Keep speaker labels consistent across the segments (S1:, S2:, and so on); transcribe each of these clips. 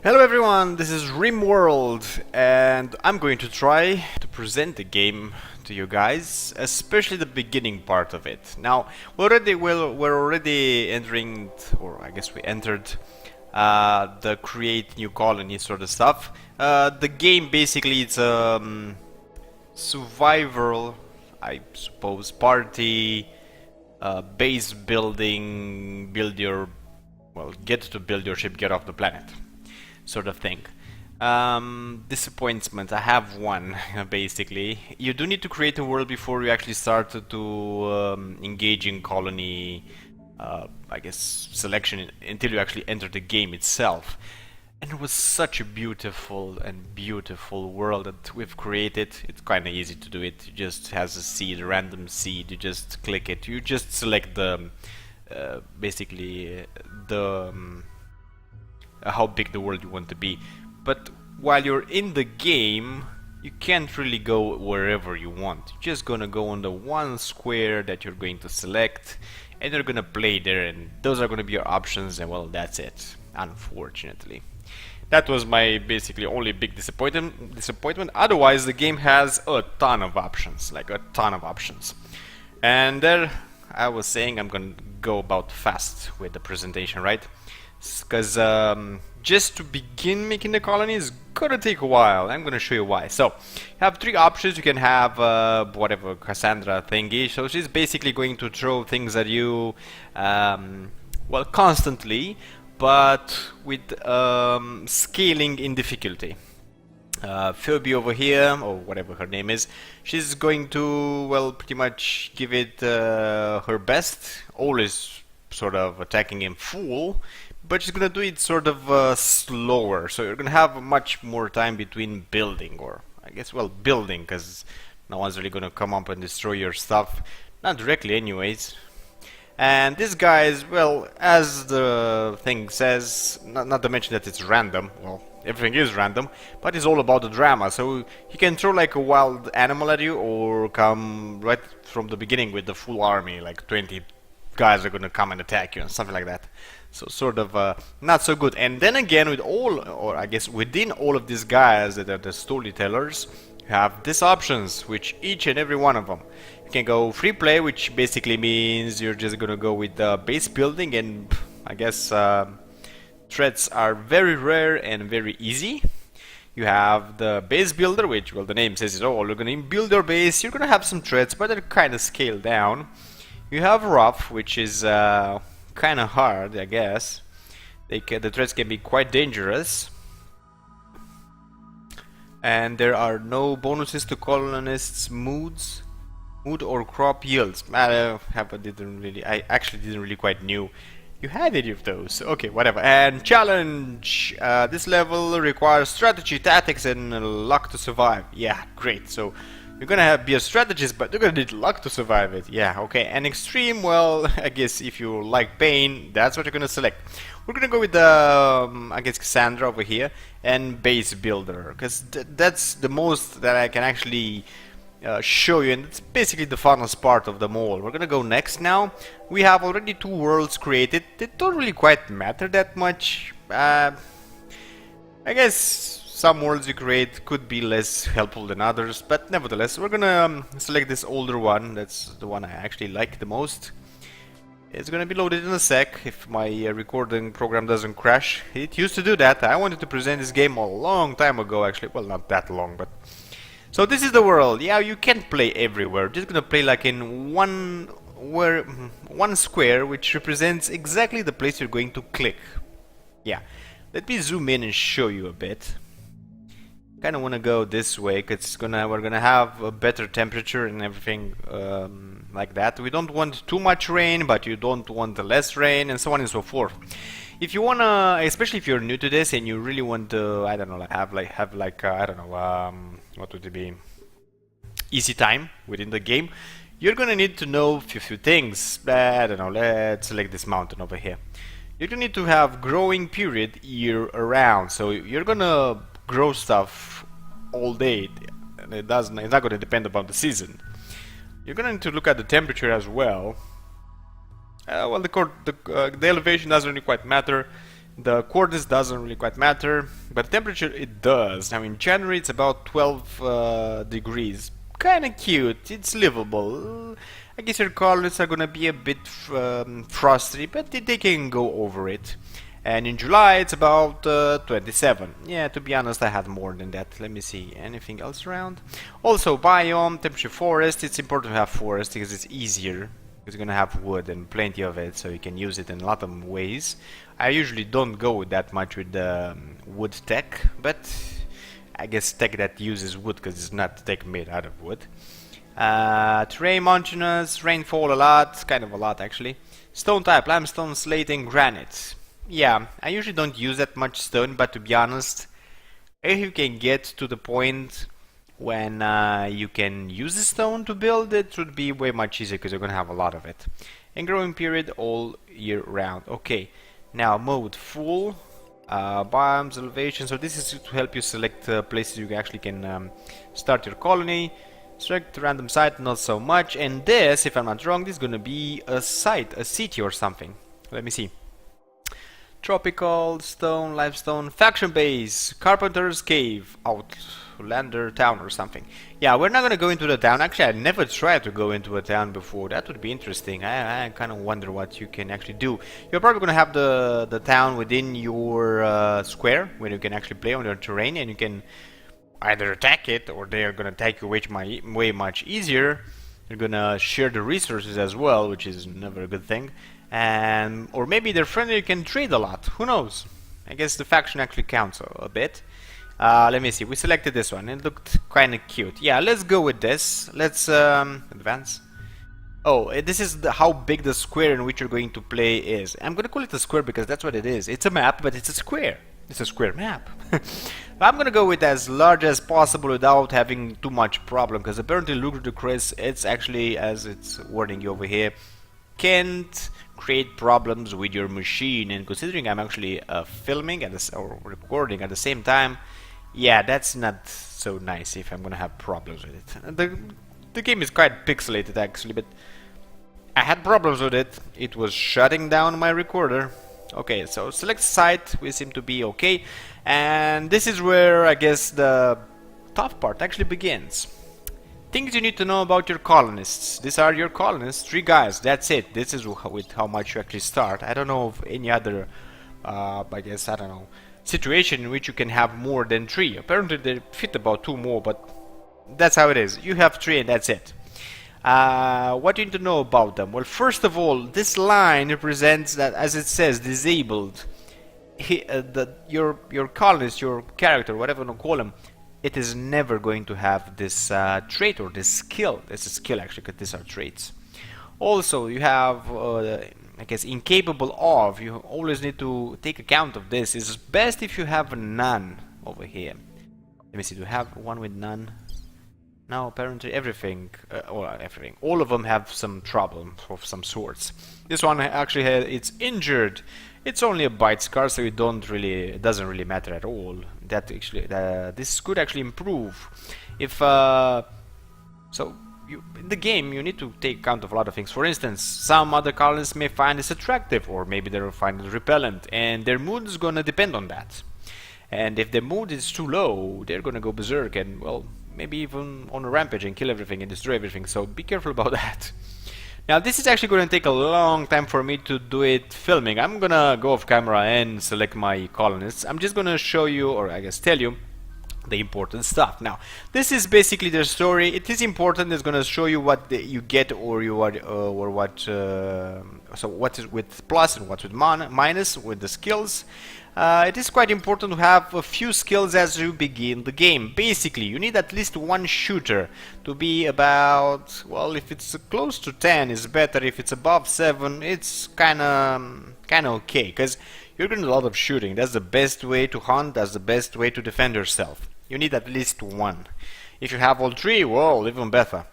S1: Hello everyone, this is RimWorld and I'm going to try to present the game to you guys, especially the beginning part of it. Now, we're already entering, or I guess we entered the create new colony sort of stuff. The game basically it's survival, I suppose, party, base building, get to build your ship, get off the planet sort of thing. Disappointment, I have one basically. You do need to create a world before you actually start to engage in colony, I guess, selection until you actually enter the game itself. And it was such a beautiful world that we've created. It's kind of easy to do it. It just has a seed, a random seed. You just click it. You just select the basically the how big the world you want to be. But while you're in the game, you can't really go wherever you want. You're just gonna go on the one square that you're going to select, and you're gonna play there, and those are gonna be your options, and well, that's it, unfortunately. That was my basically only big disappointment. Otherwise, the game has a ton of options, like a ton of options. And there, I was saying I'm gonna go about fast with the presentation, right? Because just to begin making the colony is gonna take a while. I'm gonna show you why. So you have three options. You can have whatever Cassandra thingy. So she's basically going to throw things at you, well, constantly, but with scaling in difficulty. Phoebe over here, or whatever her name is, she's going to, well, pretty much give it her best, always sort of attacking in full, but she's gonna do it sort of slower, so you're gonna have much more time between building, or I guess, well, building, because no one's really gonna come up and destroy your stuff, not directly anyways. And this guy is, well, as the thing says, not to mention that it's random, well, everything is random, but it's all about the drama, so he can throw like a wild animal at you, or come right from the beginning with the full army, like 20 guys are gonna come and attack you and something like that. So sort of not so good. And then again, with all, or I guess within all of these guys that are the storytellers, you have these options, which each and every one of them. You can go free play, which basically means you're just gonna go with the base building, and I guess threats are very rare and very easy. You have the base builder, which, well, the name says it all. You're gonna build your base. You're gonna have some threats, but they're kind of scaled down. You have rough, which is kind of hard, I guess. The threats can be quite dangerous, and there are no bonuses to colonists' mood or crop yields. I actually didn't really quite knew you had any of those. Okay, whatever. And challenge. This level requires strategy, tactics, and luck to survive. Yeah, great. So you're gonna be a strategist, but you're gonna need luck to survive it. Yeah, okay. And extreme, well, I guess if you like pain, that's what you're gonna select. We're gonna go with the, I guess, Cassandra over here, and base builder, because that's the most that I can actually show you, and it's basically the funnest part of them all. We're gonna go next now. We have already 2 worlds created. They don't really quite matter that much. I guess some worlds you create could be less helpful than others, but nevertheless, we're gonna select this older one. That's the one I actually like the most. It's gonna be loaded in a sec if my recording program doesn't crash. It used to do that. I wanted to present this game a long time ago, actually. Well, not that long, but... So this is the world. Yeah, you can't play everywhere. Just gonna play like in one square, which represents exactly the place you're going to click. Yeah. Let me zoom in and show you a bit. Kind of want to go this way, because we're gonna have a better temperature and everything like that. We don't want too much rain, but you don't want less rain, and so on and so forth. If you wanna, especially if you're new to this and you really want to, I don't know, have like I don't know, what would it be? Easy time within the game. You're gonna need to know a few things. I don't know. Let's select this mountain over here. You're gonna need to have growing period year around. So you're gonna grow stuff all day, and it's not going to depend upon the season. You're going to need to look at the temperature as well. Well, the elevation doesn't really quite matter. The coordinates doesn't really quite matter, but temperature it does. Now in January it's about 12 degrees. Kinda cute, it's livable. I guess your colonists are gonna be a bit frosty, but they can go over it. And in July it's about 27. Yeah, to be honest I had more than that. Let me see, anything else around? Also biome, temperature forest. It's important to have forest because it's easier. Because you're gonna have wood and plenty of it, so you can use it in a lot of ways. I usually don't go that much with the wood tech, but I guess tech that uses wood because it's not tech made out of wood. Terrain mountainous, rainfall a lot, kind of a lot actually. Stone type, limestone, slate and granite. Yeah, I usually don't use that much stone, but to be honest, if you can get to the point when you can use the stone to build, it would be way much easier because you're gonna have a lot of it. And growing period all year round. Okay, now mode full, biomes, elevation. So this is to help you select places you actually can start your colony. Select random site, not so much. And this, if I'm not wrong, this is gonna be a site, a city or something. Let me see. Tropical, stone, limestone, faction base, carpenter's cave, outlander town or something. Yeah, we're not gonna go into the town. Actually, I never tried to go into a town before. That would be interesting. I kind of wonder what you can actually do. You're probably gonna have the town within your square, where you can actually play on your terrain, and you can either attack it, or they're gonna attack you way much easier. You're gonna share the resources as well, which is never a good thing. And or maybe they're friendly, you can trade a lot, who knows. I guess the faction actually counts a bit. Let me see, we selected this one, it looked kinda cute. Yeah, let's go with this. Let's advance. Oh, this is how big the square in which you're going to play is. I'm gonna call it a square because that's what it is. It's a map, but it's a square. It's a square map. I'm gonna go with as large as possible without having too much problem, because apparently ludicrous, it's actually, as it's warning you over here, can't create problems with your machine. And considering I'm actually filming or recording at the same time, yeah, that's not so nice if I'm gonna have problems with it. The game is quite pixelated actually, but I had problems with it. It was shutting down my recorder. Okay, so select site, we seem to be okay, and this is where I guess the tough part actually begins. Things you need to know about your colonists. These are your colonists, 3 guys, that's it. This is with how much you actually start. I don't know of any other, I guess, I don't know, situation in which you can have more than 3. Apparently they fit about 2 more, but that's how it is. You have 3 and that's it. What do you need to know about them? Well, first of all, this line represents that, as it says, disabled. Your colonist, your character, whatever you want to call him, it is never going to have this trait or this skill. It's a skill actually, because these are traits. Also, you have, I guess, incapable of. You always need to take account of this. It's best if you have none over here. Let me see, do you have one with none? No, apparently everything, everything. All of them have some trouble of some sorts. This one actually it's injured. It's only a bite scar, so it doesn't really matter at all. That actually, this could actually improve. If in the game you need to take account of a lot of things. For instance, some other colonists may find this attractive, or maybe they'll find it repellent, and their mood is gonna depend on that. And if their mood is too low, they're gonna go berserk and, well, maybe even on a rampage and kill everything and destroy everything, so be careful about that. Now this is actually going to take a long time for me to do it filming. I'm gonna go off camera and select my colonists. I'm just gonna show you, or I guess tell you, the important stuff. Now this is basically the story. It is important. It's gonna show you what you get, or you are, or what. So what is with plus and what's with minus with the skills. It is quite important to have a few skills as you begin the game. Basically, you need at least 1 shooter to be about, well, if it's close to 10 is better. If it's above 7, it's kinda okay, because you're doing a lot of shooting. That's the best way to hunt. That's the best way to defend yourself. You need at least 1. If you have all 3, well, even better.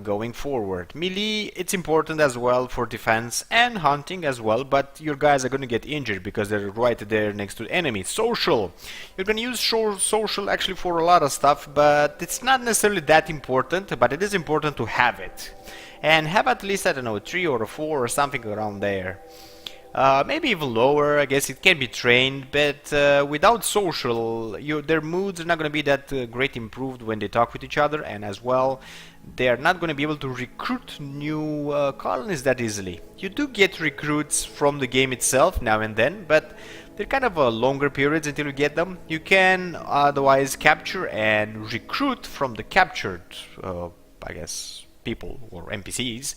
S1: Going forward, melee, it's important as well for defense and hunting as well, but your guys are going to get injured because they're right there next to the enemy. Social, you're going to use social actually for a lot of stuff, but it's not necessarily that important, but it is important to have it, and have at least, I don't know, 3 or 4 or something around there. maybe even lower. I guess it can be trained, but without social, their moods are not going to be that great improved when they talk with each other, and as well, they are not going to be able to recruit new colonists that easily. You do get recruits from the game itself now and then, but they're kind of longer periods until you get them. You can otherwise capture and recruit from the captured, I guess, people or NPCs.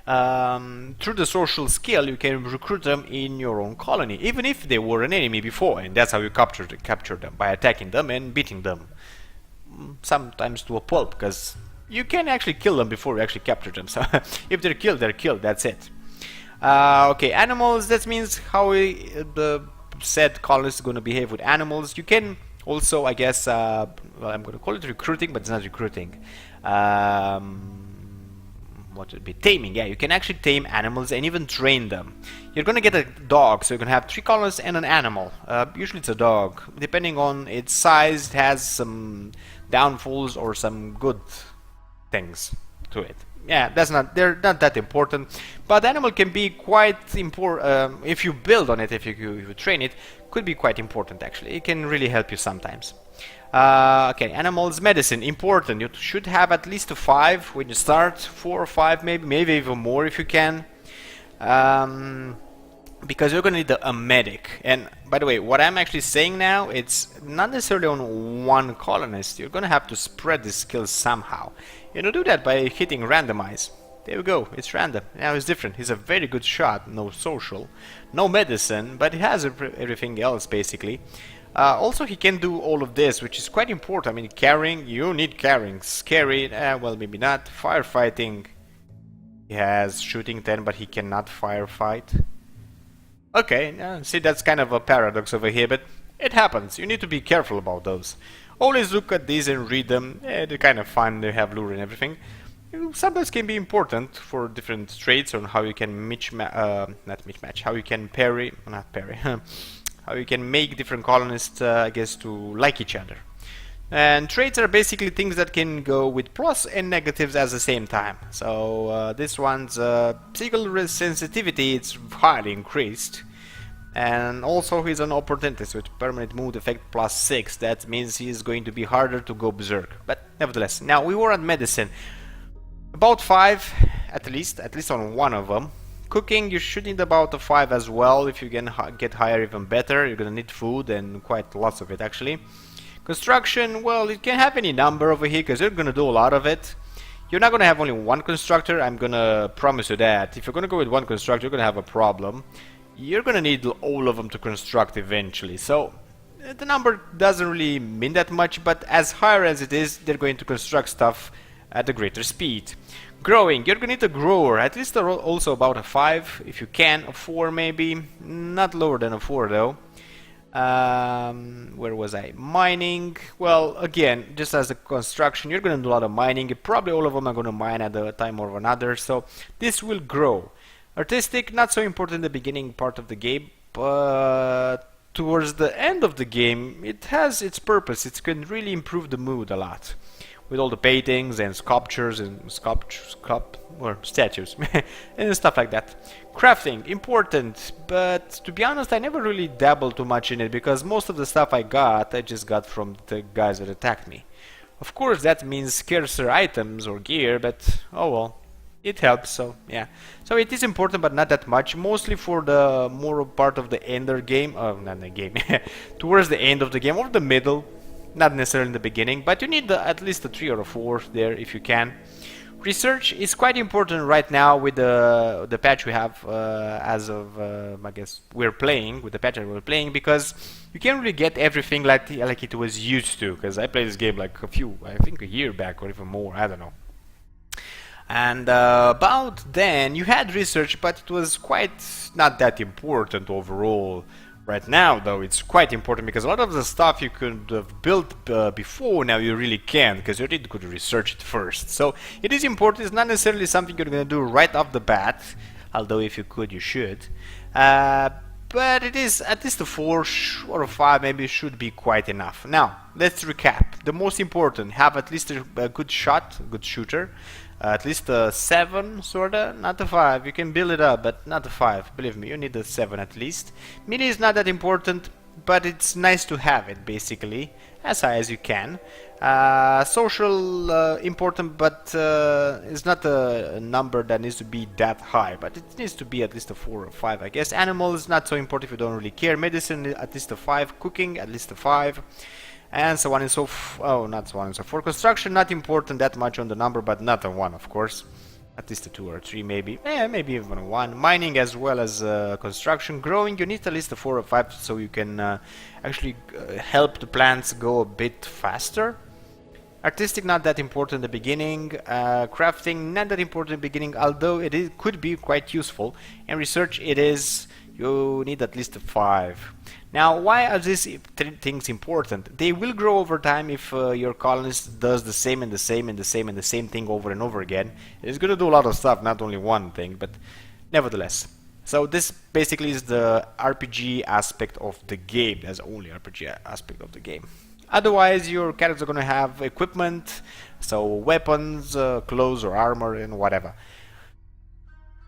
S1: Through the social skill, you can recruit them in your own colony, even if they were an enemy before, and that's how you capture them, by attacking them and beating them. Sometimes to a pulp, because you can actually kill them before you actually capture them. So if they're killed, that's it. Okay, animals, that means how the said colonist is going to behave with animals. You can also, I guess, well, I'm going to call it recruiting, but it's not recruiting. What would be taming? Yeah, you can actually tame animals and even train them. You're gonna get a dog, so you're gonna have 3 colonists and an animal. Usually it's a dog. Depending on its size, it has some downfalls or some good things to it. Yeah, they're not that important, but the animal can be quite important if you build on it, if you train it, could be quite important actually. It can really help you sometimes. Okay, animals, medicine, important. You should have at least 5 when you start, 4 or 5 maybe even more if you can. Because you're gonna need a medic. And by the way, what I'm actually saying now, it's not necessarily on one colonist. You're gonna have to spread the skills somehow. You know, do that by hitting randomize. There we go, it's random. Now it's different. He's a very good shot, no social, no medicine, but he has everything else basically. Also, he can do all of this, which is quite important. I mean, carrying, you need carrying. Scary, well, maybe not. Firefighting, he has shooting 10, but he cannot firefight. Okay, see, that's kind of a paradox over here, but it happens. You need to be careful about those. Always look at these and read them. They're kind of fun, they have lure and everything. Sometimes can be important for different traits on how you can how you can parry, not parry, how you can make different colonists, I guess, to like each other. And traits are basically things that can go with plus and negatives at the same time. So this one's psychical sensitivity, it's highly increased. And also he's an opportunist with permanent mood effect +6. That means he's going to be harder to go berserk. But nevertheless, now we were at medicine. About 5, at least on one of them. Cooking, you should need about a 5 as well. If you can get higher, even better. You're gonna need food, and quite lots of it actually. Construction, well, it can have any number over here because you're gonna do a lot of it. You're not gonna have only one constructor, I'm gonna promise you that. If you're gonna go with one constructor, you're gonna have a problem. You're gonna need all of them to construct eventually. So the number doesn't really mean that much, but as higher as it is, they're going to construct stuff at a greater speed. Growing, you're gonna need a grower, at least also about a 5, if you can, a 4 maybe, not lower than a 4 though. Where was I? Mining, well, again, just as a construction, you're gonna do a lot of mining. Probably all of them are gonna mine at a time or another, so this will grow. Artistic, not so important in the beginning part of the game, but towards the end of the game, it has its purpose. It can really improve the mood a lot. With all the paintings and sculptures and statues and stuff like that. Crafting, important, but to be honest, I never really dabbled too much in it because most of the stuff I just got from the guys that attacked me. Of course, that means scarcer items or gear, but oh well, it helps, so yeah. So it is important, but not that much, mostly for the more part of the ender game, not the game, towards the end of the game or the middle. Not necessarily in the beginning, but you need at least a 3 or a 4 there if you can. Research is quite important right now with the patch we have as of, I guess, we're playing, with the patch that we're playing, because you can't really get everything like it was used to, because I played this game like I think a year back or even more, I don't know. And about then, you had research, but it was quite not that important overall. Right now, though, it's quite important because a lot of the stuff you could have built before, now you really can't because you really could research it first. So it is important. It's not necessarily something you're going to do right off the bat, although if you could, you should. But it is at least a 4 or a 5 maybe should be quite enough. Now, let's recap. The most important, have at least a good shot, a good shooter. At least a 7, sorta, not a 5. You can build it up, but not a 5. Believe me, you need a 7 at least. Mini is not that important, but it's nice to have it, basically, as high as you can. Social important, but it's not a number that needs to be that high, but it needs to be at least a 4 or 5, I guess. Animal is not so important if you don't really care. Medicine at least a 5. Cooking at least a 5. And so on and so not so on and so forth. Construction, not important that much on the number, but not a 1, of course. At least a 2 or 3, maybe. Maybe even a 1. Mining as well as construction. Growing, you need at least a 4 or 5 so you can actually help the plants go a bit faster. Artistic, not that important in the beginning. Crafting, not that important in the beginning, although could be quite useful. And research, it is. You need at least a 5. Now, why are these things important? They will grow over time if your colonist does the same and the same and the same and the same thing over and over again. It's going to do a lot of stuff, not only one thing, but nevertheless. So this basically is the RPG aspect of the game. That's the only RPG aspect of the game. Otherwise, your characters are going to have equipment, so weapons, clothes or armor and whatever.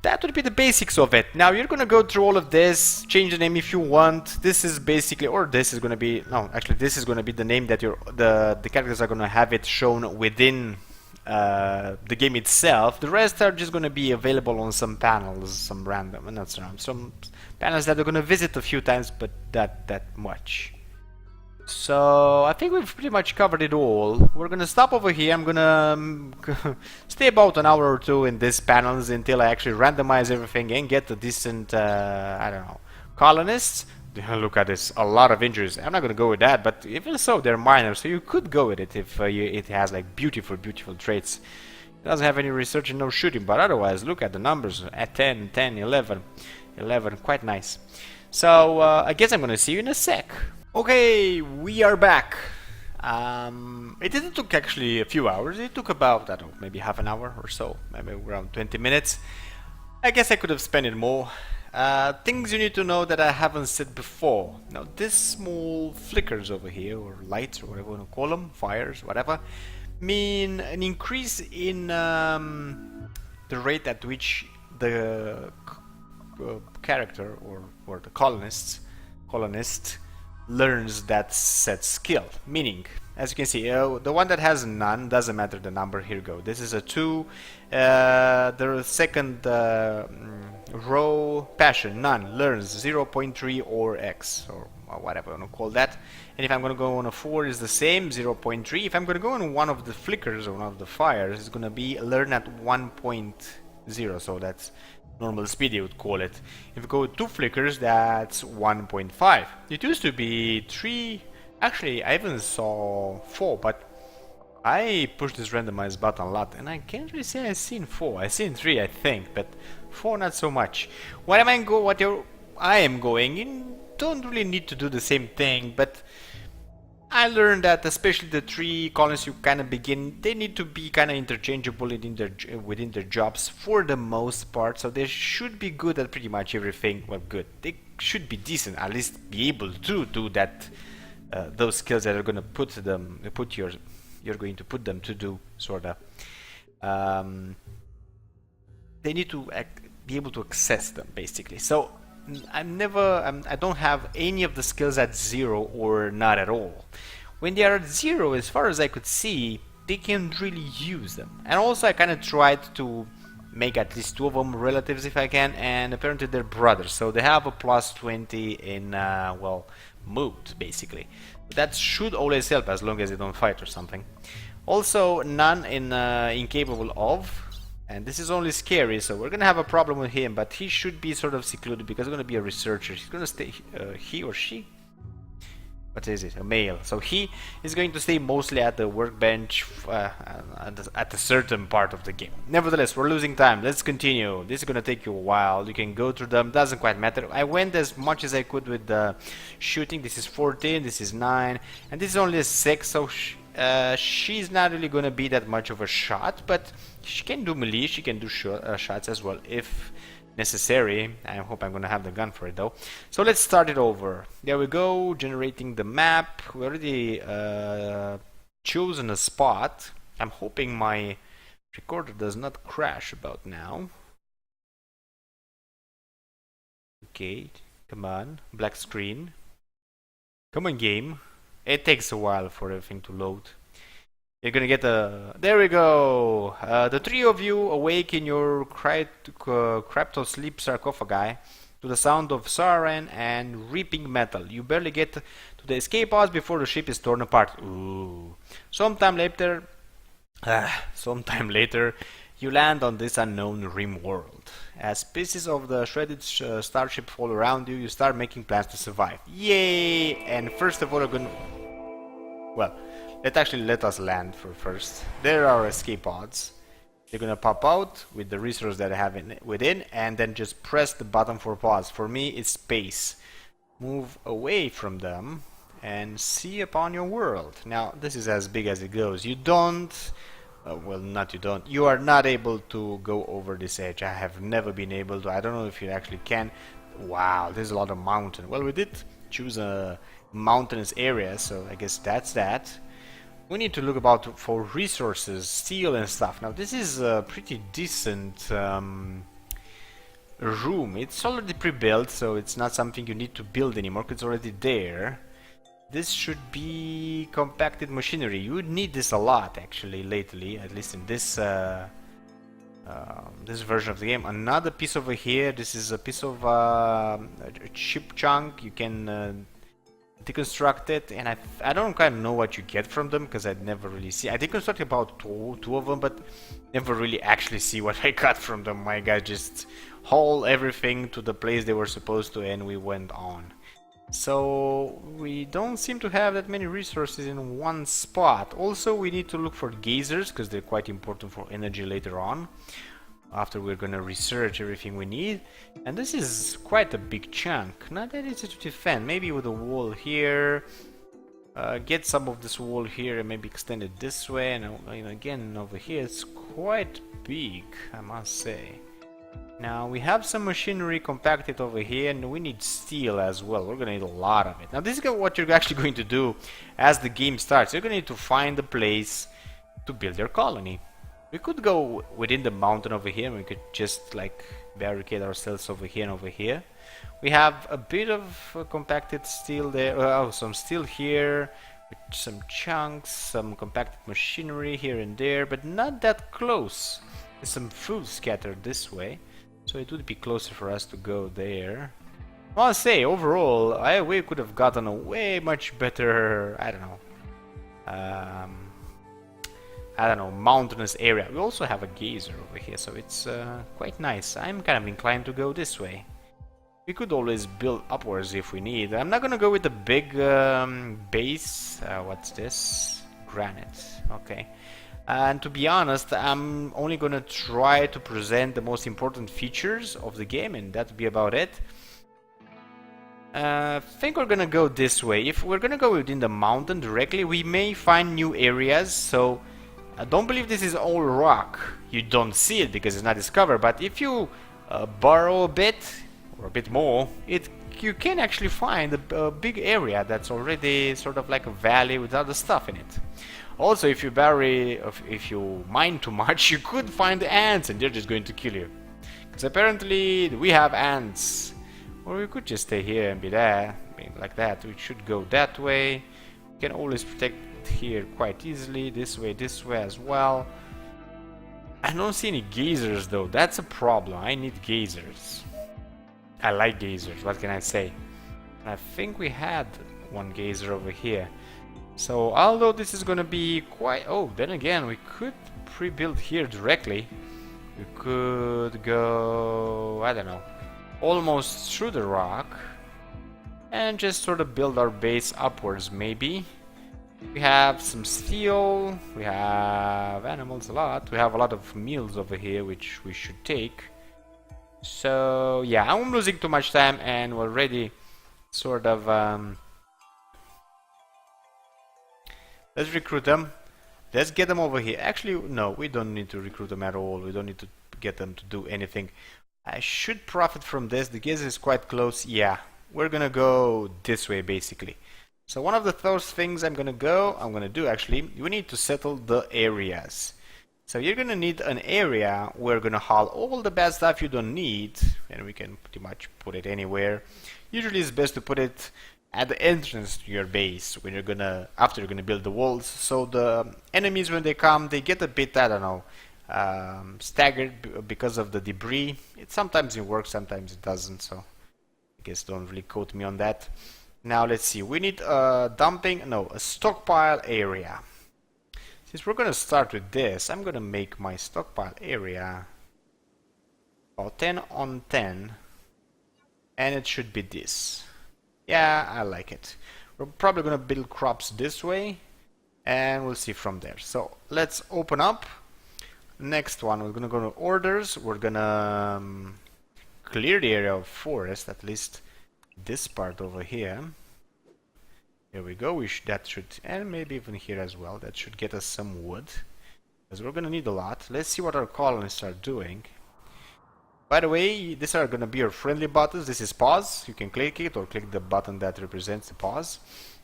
S1: That would be the basics of it. Now you're gonna go through all of this, change the name if you want. This is basically, or this is gonna be, no, actually this is gonna be the name that the characters are gonna have it shown within the game itself. The rest are just gonna be available on some panels, some random, not some panels that are gonna visit a few times, but that much. So I think we've pretty much covered it all. We're gonna stop over here. I'm gonna stay about an hour or two in these panels until I actually randomize everything and get a decent, I don't know, colonists. Look at this, a lot of injuries. I'm not gonna go with that, but even so, they're minor, so you could go with it if it has like beautiful traits. It doesn't have any research and no shooting, but otherwise, look at the numbers at 10, 10, 11, 11, quite nice. So I guess I'm gonna see you in a sec. Okay, we are back. It didn't took actually a few hours. It took about, I don't know, maybe half an hour or so, maybe around 20 minutes. I guess I could have spent it more. Things you need to know that I haven't said before. Now, these small flickers over here, or lights, or whatever you want to call them, fires, whatever, mean an increase in the rate at which the character or the colonist learns that set skill. Meaning, as you can see, the one that has none, doesn't matter the number, here you go. This is a 2. The second row, passion, none, learns 0.3 or X, or whatever you want to call that. And if I'm going to go on a 4, is the same, 0.3. If I'm going to go on one of the flickers or one of the fires, it's going to be learn at 1.0, so that's normal speed, you would call it. If you go with 2 flickers, that's 1.5. It used to be 3. Actually, I even saw 4, but I pushed this randomize button a lot, and I can't really say I've seen 4. I've seen 3, I think, but 4 not so much. I am going, you don't really need to do the same thing, but I learned that especially the 3 colonists you kind of begin, they need to be kind of interchangeable within their jobs for the most part, so they should be good at pretty much everything. Well, good. They should be decent, at least be able to do that. Those skills that are going to you're going to put them to do, sorta. They need to be able to access them, basically. So I don't have any of the skills at 0 or not at all. When they are at 0, as far as I could see, they can't really use them. And also I kind of tried to make at least 2 of them relatives if I can, and apparently they're brothers, so they have a plus 20 in, well, mood, basically. That should always help as long as they don't fight or something. Also, none in incapable of. And this is only scary, so we're gonna have a problem with him, but he should be sort of secluded because he's gonna be a researcher. He's gonna stay, he or she? What is it? A male. So he is going to stay mostly at the workbench at a certain part of the game. Nevertheless, we're losing time. Let's continue. This is gonna take you a while. You can go through them. Doesn't quite matter. I went as much as I could with the shooting. This is 14. This is 9, and this is only a 6. So she's not really gonna be that much of a shot, but she can do melee. She can do shots as well if necessary. I hope I'm gonna have the gun for it though. So let's start it over. There we go, generating the map. We already chosen a spot. I'm hoping my Recorder does not crash about now. Okay, come on, black screen. Come on, game. It takes a while for everything to load. You're gonna get a... There we go! The three of you awake in your crypto-sleep sarcophagi to the sound of siren and reaping metal. You barely get to the escape pods before the ship is torn apart. Ooh. Sometime later, you land on this unknown RimWorld. As pieces of the shredded starship fall around you, you start making plans to survive. Yay! And first of all, we're gonna... Well, let us land first. There are escape pods. They're gonna pop out with the resource that I have within, and then just press the button for pause. For me, it's space. Move away from them and see upon your world. Now, this is as big as it goes. You don't... well, not you don't. You are not able to go over this edge. I have never been able to. I don't know if you actually can. Wow, there's a lot of mountain. Well, we did choose a mountainous area, so I guess that's that. We need to look about for resources, steel and stuff. Now, this is a pretty decent room. It's already pre-built, so it's not something you need to build anymore, 'cause it's already there. This should be compacted machinery. You would need this a lot, actually, lately, at least in this this version of the game. Another piece over here. This is a piece of a chip chunk. You can deconstruct it, and I don't kind of know what you get from them because I'd never really see. I deconstructed about two of them, but never really actually see what I got from them. My guy just hauled everything to the place they were supposed to, and we went on. So we don't seem to have that many resources in one spot. Also, we need to look for geysers because they're quite important for energy later on, after we're gonna research everything we need. And this is quite a big chunk. Not that easy to defend. Maybe with a wall here, get some of this wall here and maybe extend it this way, and again over here. It's quite big, I must say. Now we have some machinery compacted over here, and we need steel as well. We're gonna need a lot of it. Now this is what you're actually going to do as the game starts. You're gonna need to find a place to build your colony. We could go within the mountain over here, and we could just like barricade ourselves over here and over here. We have a bit of compacted steel there. Oh, some steel here, with some chunks, some compacted machinery here and there, but not that close. There's some food scattered this way, so it would be closer for us to go there. I'll say, overall, we could have gotten a way much better, I don't know, mountainous area. We also have a geyser over here, so it's quite nice. I'm kind of inclined to go this way. We could always build upwards if we need. I'm not gonna go with the big base. What's this? Granite. Okay. And to be honest, I'm only gonna try to present the most important features of the game, and that'll be about it. I think we're gonna go this way. If we're gonna go within the mountain directly, we may find new areas, so don't believe this is all rock. You don't see it because it's not discovered, but if you burrow a bit, or a bit more, you can actually find a big area that's already sort of like a valley with other stuff in it. Also, if you mine too much, you could find ants, and they're just going to kill you. Because apparently we have ants. Or we could just stay here and be there, like that. We should go that way. We can always protect here quite easily. This way as well. I don't see any geysers though. That's a problem. I need geysers. I like geysers. What can I say? I think we had one geyser over here. So, although this is gonna be quite... Oh, then again, we could pre-build here directly. We could go... I don't know. Almost through the rock. And just sort of build our base upwards, maybe. We have some steel. We have animals a lot. We have a lot of meals over here, which we should take. So, yeah, I'm losing too much time, and we're already sort of... Let's recruit them. Let's get them over here. Actually, no, we don't need to recruit them at all. We don't need to get them to do anything. I should profit from this. The geyser is quite close. Yeah, we're gonna go this way, basically. So one of those things I'm gonna do, actually, we need to settle the areas. So you're gonna need an area where you're gonna haul all the bad stuff you don't need, and we can pretty much put it anywhere. Usually it's best to put it at the entrance to your base when you're gonna after you're gonna build the walls, so the enemies when they come they get a bit, I don't know, staggered because of the debris. Sometimes it works, sometimes it doesn't, so I guess don't really quote me on that. Now let's see, we need a a stockpile area. Since we're gonna start with this, I'm gonna make my stockpile area about 10 on 10, and it should be this. Yeah, I like it. We're probably gonna build crops this way, and we'll see from there. So let's open up. Next one, we're gonna go to orders. We're gonna clear the area of forest, at least this part over here. Here we go. That should, and maybe even here as well. That should get us some wood, because we're gonna need a lot. Let's see what our colonists are doing. By the way, these are gonna be your friendly buttons. This is pause. You can click it or click the button that represents the pause.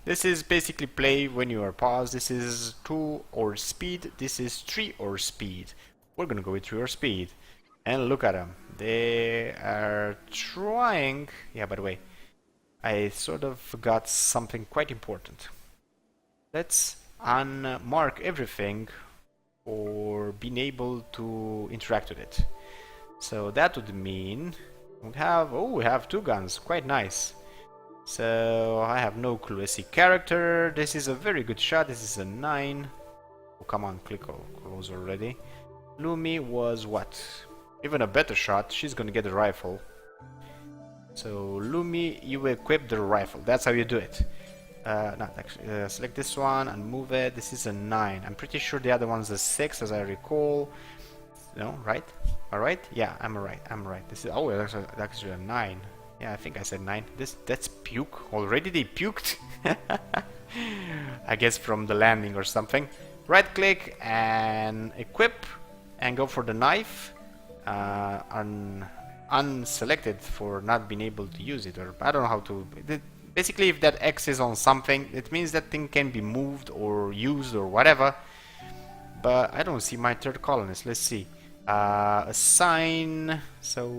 S1: This is basically play when you are paused. This is 2 or speed. This is 3 or speed. We're gonna go with 3 or speed. And look at them. They are trying. Yeah, by the way, I sort of forgot something quite important. Let's unmark everything for being able to interact with it. So that would mean we have 2 guns, quite nice. So I have no clue. Let's see, character. This is a very good shot. This is a 9. Oh, come on, click close already. Lumi was what? Even a better shot. She's gonna get a rifle. So Lumi, you equip the rifle. That's how you do it. Not actually. Select this one and move it. This is a 9. I'm pretty sure the other one's a 6, as I recall. No, right? All right. Yeah, I'm right. This is that's actually a 9. Yeah, I think I said 9. That's puke already. They puked. I guess from the landing or something. Right click and equip, and go for the knife. Unselected for not being able to use it, or I don't know how to. Basically, if that X is on something, it means that thing can be moved or used or whatever. But I don't see my 3rd colonist. Let's see. Assign. So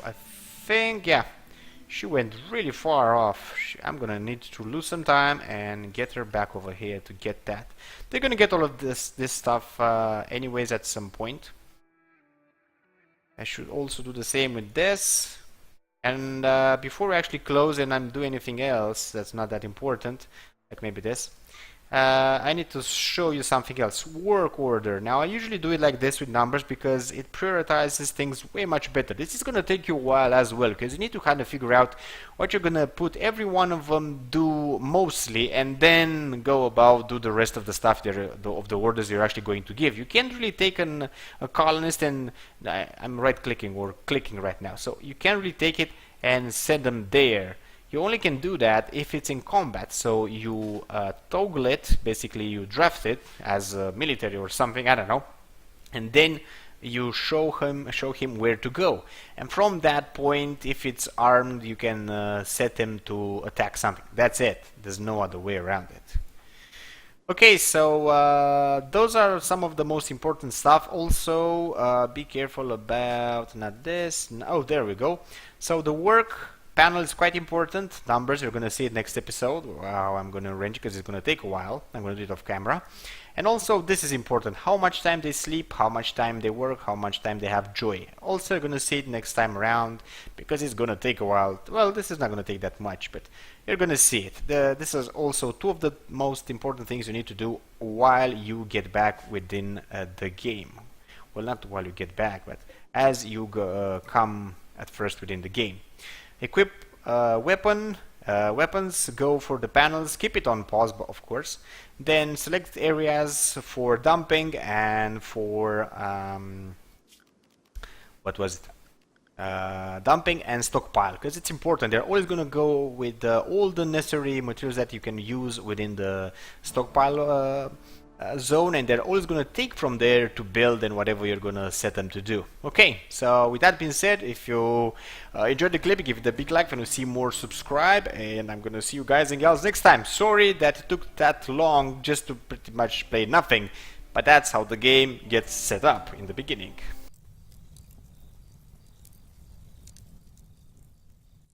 S1: I think, yeah, she went really far off. I'm gonna need to lose some time and get her back over here to get that. They're gonna get all of this stuff anyways at some point. I should also do the same with this. And before we actually close and do anything else that's not that important, like maybe this, I need to show you something else. Work order. Now I usually do it like this with numbers because it prioritizes things way much better. This is gonna take you a while as well, because you need to kind of figure out what you're gonna put every one of them do mostly, and then go about do the rest of the stuff of the orders you're actually going to give. You can't really take a colonist and I'm right clicking or clicking right now, so you can't really take it and send them there. You only can do that if it's in combat, so you toggle it, basically you draft it as a military or something, I don't know, and then you show him where to go. And from that point, if it's armed, you can set him to attack something. That's it. There's no other way around it. Okay, so those are some of the most important stuff. Also, be careful about not this. Oh, there we go. So the work panel is quite important. Numbers, you're going to see it next episode. Wow, I'm going to arrange because it's going to take a while. I'm going to do it off camera. And also, this is important. How much time they sleep, how much time they work, how much time they have joy. Also, you're going to see it next time around because it's going to take a while. Well, this is not going to take that much, but you're going to see it. This is also 2 of the most important things you need to do while you get back within the game. Well, not while you get back, but as you come at first within the game. Equip weapons, go for the panels, keep it on pause, of course. Then select areas for dumping and for what was it? Dumping and stockpile, because it's important. They're always going to go with all the necessary materials that you can use within the stockpile zone, and they're always going to take from there to build and whatever you're going to set them to do. Okay, so with that being said, if you enjoyed the clip, give it a big like. If you want to see more, subscribe, and I'm going to see you guys and gals next time. Sorry that it took that long just to pretty much play nothing, But that's how the game gets set up in the beginning.